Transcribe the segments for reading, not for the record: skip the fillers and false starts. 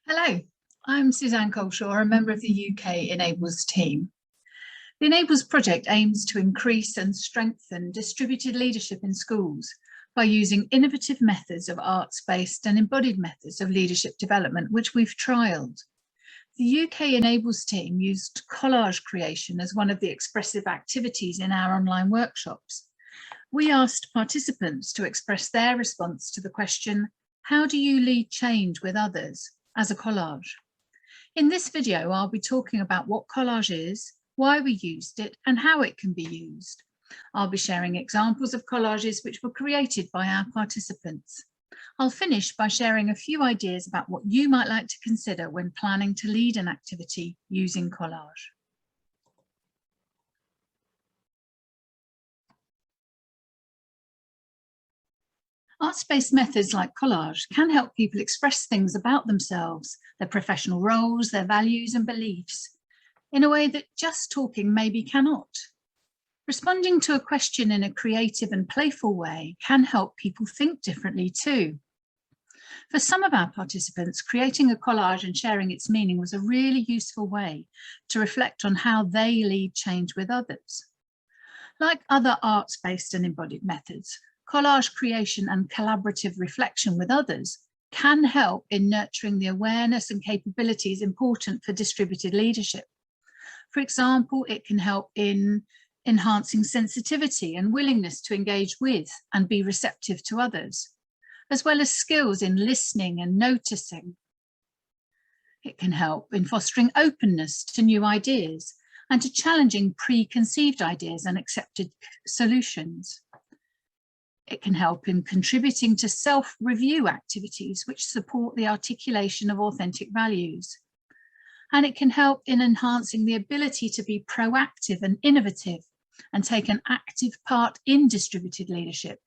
Hello, I'm Suzanne Coleshaw, a member of the UK Enables team. The Enables project aims to increase and strengthen distributed leadership in schools by using innovative methods of arts-based and embodied methods of leadership development, which we've trialled. The UK Enables team used collage creation as one of the expressive activities in our online workshops. We asked participants to express their response to the question, how do you lead change with others, as a collage? In this video, I'll be talking about what collage is, why we used it, and how it can be used. I'll be sharing examples of collages which were created by our participants. I'll finish by sharing a few ideas about what you might like to consider when planning to lead an activity using collage. Arts-based methods like collage can help people express things about themselves, their professional roles, their values and beliefs, in a way that just talking maybe cannot. Responding to a question in a creative and playful way can help people think differently too. For some of our participants, creating a collage and sharing its meaning was a really useful way to reflect on how they lead change with others. Like other arts-based and embodied methods, collage creation and collaborative reflection with others can help in nurturing the awareness and capabilities important for distributed leadership. For example, it can help in enhancing sensitivity and willingness to engage with and be receptive to others, as well as skills in listening and noticing. It can help in fostering openness to new ideas and to challenging preconceived ideas and accepted solutions. It can help in contributing to self-review activities which support the articulation of authentic values. And it can help in enhancing the ability to be proactive and innovative and take an active part in distributed leadership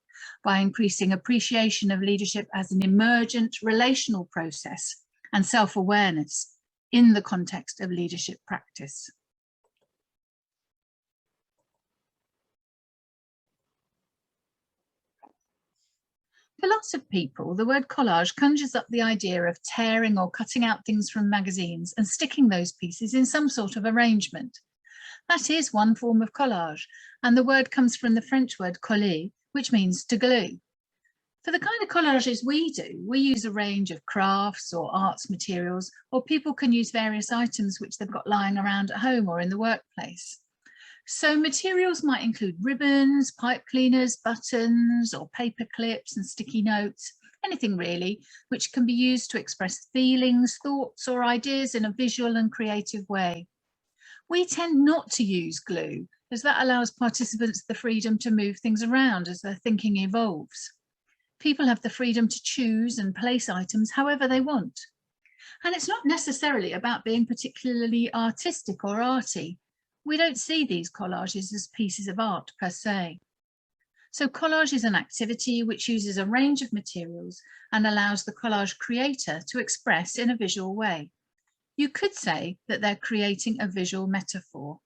by increasing appreciation of leadership as an emergent relational process and self-awareness in the context of leadership practice. For lots of people, the word collage conjures up the idea of tearing or cutting out things from magazines and sticking those pieces in some sort of arrangement. That is one form of collage, and the word comes from the French word coller, which means to glue. For the kind of collages we do, we use a range of crafts or arts materials, or people can use various items which they've got lying around at home or in the workplace. So materials might include ribbons, pipe cleaners, buttons, or paper clips and sticky notes, anything really, which can be used to express feelings, thoughts, or ideas in a visual and creative way. We tend not to use glue, as that allows participants the freedom to move things around as their thinking evolves. People have the freedom to choose and place items however they want. And it's not necessarily about being particularly artistic or arty. We don't see these collages as pieces of art per se. So collage is an activity which uses a range of materials and allows the collage creator to express in a visual way. You could say that they're creating a visual metaphor.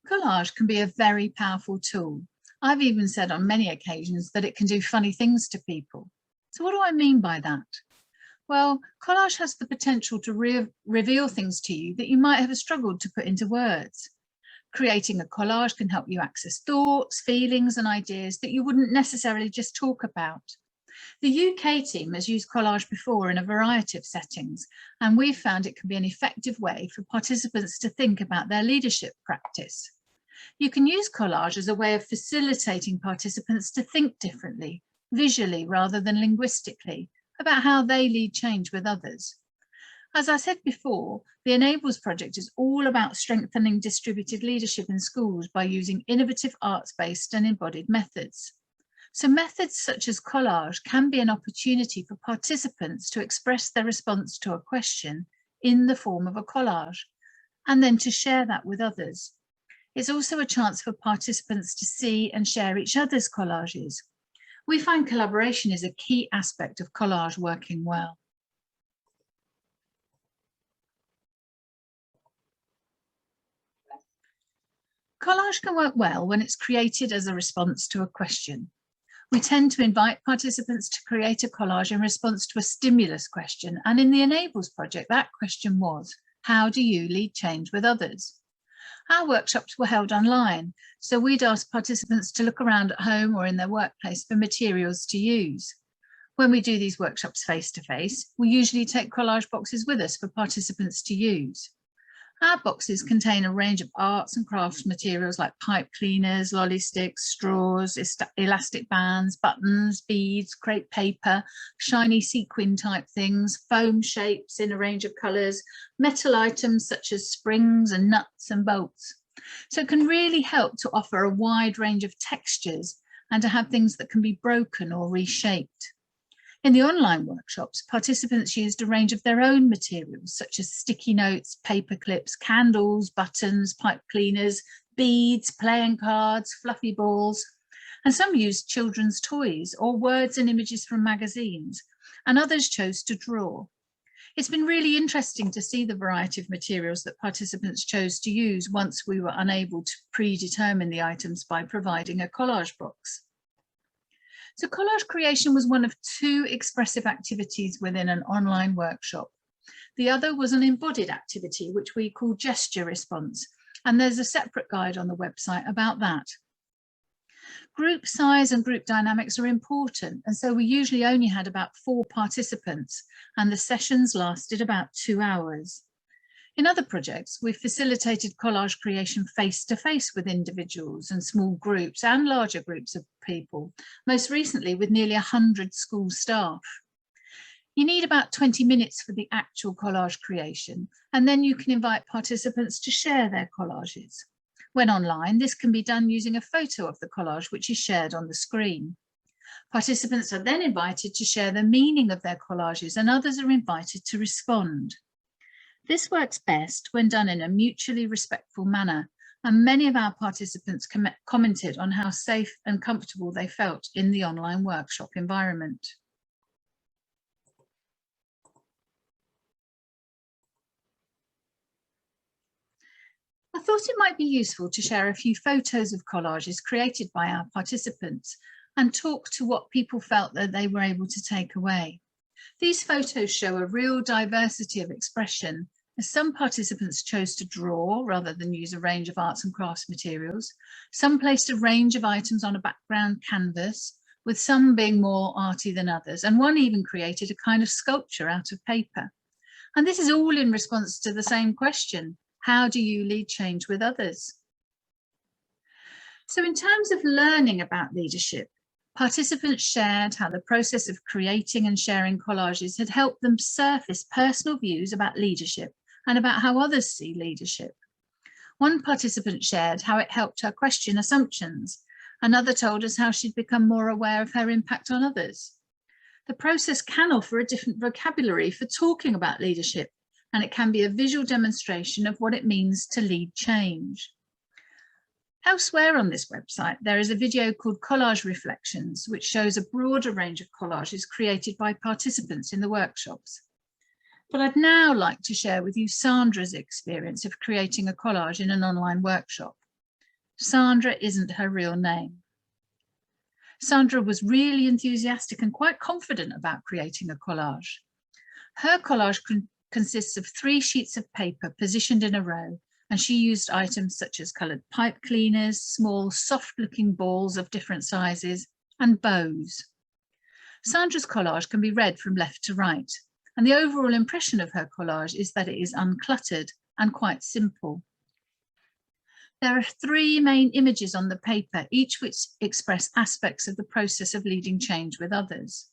Collage can be a very powerful tool. I've even said on many occasions that it can do funny things to people. So what do I mean by that? Well, collage has the potential to reveal things to you that you might have struggled to put into words. Creating a collage can help you access thoughts, feelings, and ideas that you wouldn't necessarily just talk about. The UK team has used collage before in a variety of settings, and we've found it can be an effective way for participants to think about their leadership practice. You can use collage as a way of facilitating participants to think differently, visually rather than linguistically, about how they lead change with others. As I said before, the Enables project is all about strengthening distributed leadership in schools by using innovative arts-based and embodied methods. So methods such as collage can be an opportunity for participants to express their response to a question in the form of a collage, and then to share that with others. It's also a chance for participants to see and share each other's collages. We find collaboration is a key aspect of collage working well. Collage can work well when it's created as a response to a question. We tend to invite participants to create a collage in response to a stimulus question, and in the Enables project, that question was, how do you lead change with others? Our workshops were held online, so we'd ask participants to look around at home or in their workplace for materials to use. When we do these workshops face-to-face, we usually take collage boxes with us for participants to use. Our boxes contain a range of arts and crafts materials like pipe cleaners, lolly sticks, straws, elastic bands, buttons, beads, crepe paper, shiny sequin type things, foam shapes in a range of colours, metal items such as springs and nuts and bolts. So it can really help to offer a wide range of textures and to have things that can be broken or reshaped. In the online workshops, participants used a range of their own materials, such as sticky notes, paper clips, candles, buttons, pipe cleaners, beads, playing cards, fluffy balls, and some used children's toys or words and images from magazines, and others chose to draw. It's been really interesting to see the variety of materials that participants chose to use once we were unable to predetermine the items by providing a collage box. So collage creation was one of two expressive activities within an online workshop. The other was an embodied activity, which we call gesture response, and there's a separate guide on the website about that. Group size and group dynamics are important, and so we usually only had about 4 participants, and the sessions lasted about 2 hours. In other projects, we facilitated collage creation face-to-face with individuals and small groups and larger groups of people, most recently with nearly 100 school staff. You need about 20 minutes for the actual collage creation, and then you can invite participants to share their collages. When online, this can be done using a photo of the collage, which is shared on the screen. Participants are then invited to share the meaning of their collages, and others are invited to respond. This works best when done in a mutually respectful manner, and many of our participants commented on how safe and comfortable they felt in the online workshop environment. I thought it might be useful to share a few photos of collages created by our participants and talk to what people felt that they were able to take away. These photos show a real diversity of expression, as some participants chose to draw rather than use a range of arts and crafts materials. Some placed a range of items on a background canvas, with some being more arty than others, and one even created a kind of sculpture out of paper. And this is all in response to the same question: how do you lead change with others? So in terms of learning about leadership, participants shared how the process of creating and sharing collages had helped them surface personal views about leadership and about how others see leadership. One participant shared how it helped her question assumptions. Another told us how she'd become more aware of her impact on others. The process can offer a different vocabulary for talking about leadership, and it can be a visual demonstration of what it means to lead change. Elsewhere on this website, there is a video called Collage Reflections, which shows a broader range of collages created by participants in the workshops. But I'd now like to share with you Sandra's experience of creating a collage in an online workshop. Sandra isn't her real name. Sandra was really enthusiastic and quite confident about creating a collage. Her collage consists of 3 sheets of paper positioned in a row, and she used items such as coloured pipe cleaners, small soft-looking balls of different sizes, and bows. Sandra's collage can be read from left to right, and the overall impression of her collage is that it is uncluttered and quite simple. There are 3 main images on the paper, each which express aspects of the process of leading change with others.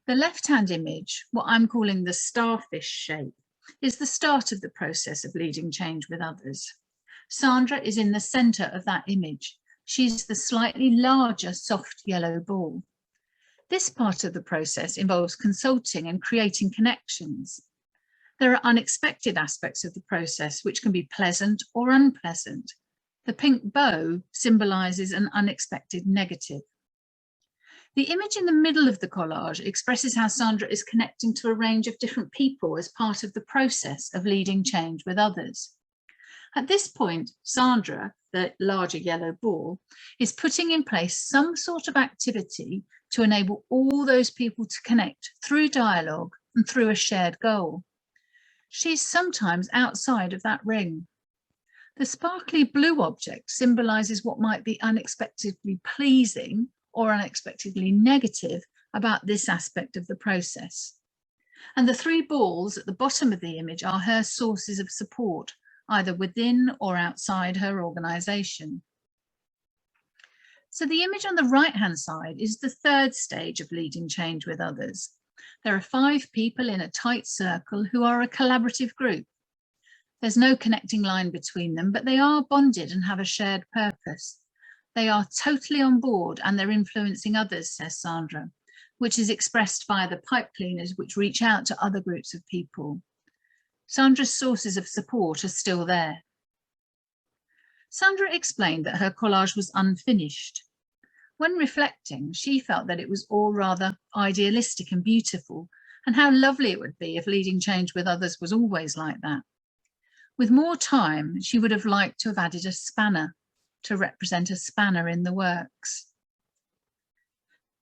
The left-hand image, what I'm calling the starfish shape, is the start of the process of leading change with others. Sandra is in the centre of that image. She's the slightly larger soft yellow ball. This part of the process involves consulting and creating connections. There are unexpected aspects of the process which can be pleasant or unpleasant. The pink bow symbolises an unexpected negative. The image in the middle of the collage expresses how Sandra is connecting to a range of different people as part of the process of leading change with others. At this point, Sandra, the larger yellow ball, is putting in place some sort of activity to enable all those people to connect through dialogue and through a shared goal. She's sometimes outside of that ring. The sparkly blue object symbolises what might be unexpectedly pleasing or unexpectedly negative about this aspect of the process. And the three balls at the bottom of the image are her sources of support, either within or outside her organisation. So the image on the right-hand side is the third stage of leading change with others. There are 5 people in a tight circle who are a collaborative group. There's no connecting line between them, but they are bonded and have a shared purpose. They are totally on board and they're influencing others, says Sandra, which is expressed via the pipe cleaners which reach out to other groups of people. Sandra's sources of support are still there. Sandra explained that her collage was unfinished. When reflecting, she felt that it was all rather idealistic and beautiful, and how lovely it would be if leading change with others was always like that. With more time, she would have liked to have added a spanner to represent a spanner in the works.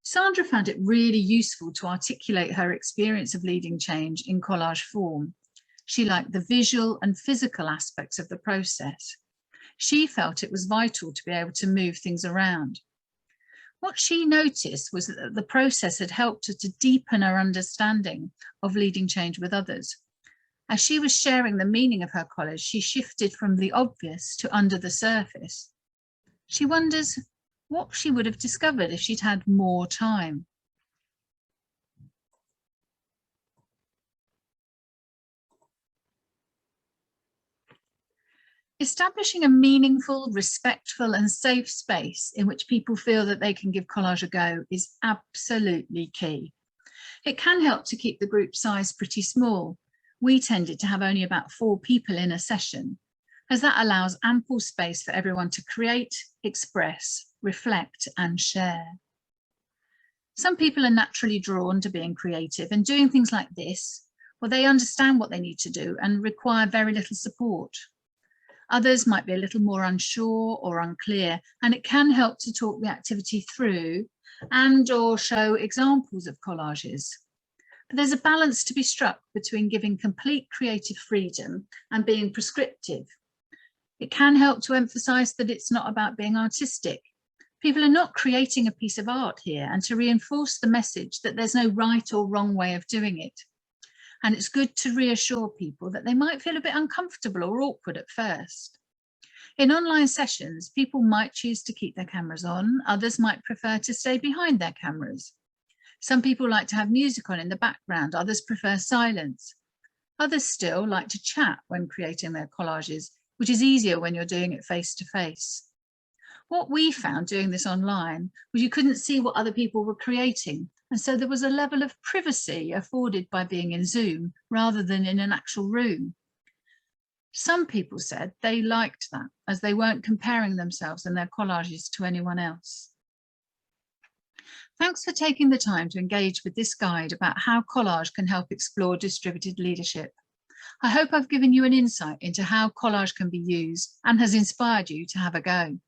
Sandra found it really useful to articulate her experience of leading change in collage form. She liked the visual and physical aspects of the process. She felt it was vital to be able to move things around. What she noticed was that the process had helped her to deepen her understanding of leading change with others. As she was sharing the meaning of her collage, she shifted from the obvious to under the surface. She wonders what she would have discovered if she'd had more time. Establishing a meaningful, respectful and safe space in which people feel that they can give collage a go is absolutely key. It can help to keep the group size pretty small. We tended to have only about 4 people in a session, as that allows ample space for everyone to create, express, reflect and share. Some people are naturally drawn to being creative and doing things like this, well, they understand what they need to do and require very little support. Others might be a little more unsure or unclear, and it can help to talk the activity through and or show examples of collages. But there's a balance to be struck between giving complete creative freedom and being prescriptive. It can help to emphasise that it's not about being artistic. People are not creating a piece of art here, and to reinforce the message that there's no right or wrong way of doing it. And it's good to reassure people that they might feel a bit uncomfortable or awkward at first. In online sessions, people might choose to keep their cameras on, others might prefer to stay behind their cameras. Some people like to have music on in the background, others prefer silence. Others still like to chat when creating their collages, which is easier when you're doing it face to face. What we found doing this online was you couldn't see what other people were creating, and so there was a level of privacy afforded by being in Zoom rather than in an actual room. Some people said they liked that, as they weren't comparing themselves and their collages to anyone else. Thanks for taking the time to engage with this guide about how collage can help explore distributed leadership. I hope I've given you an insight into how collage can be used and has inspired you to have a go.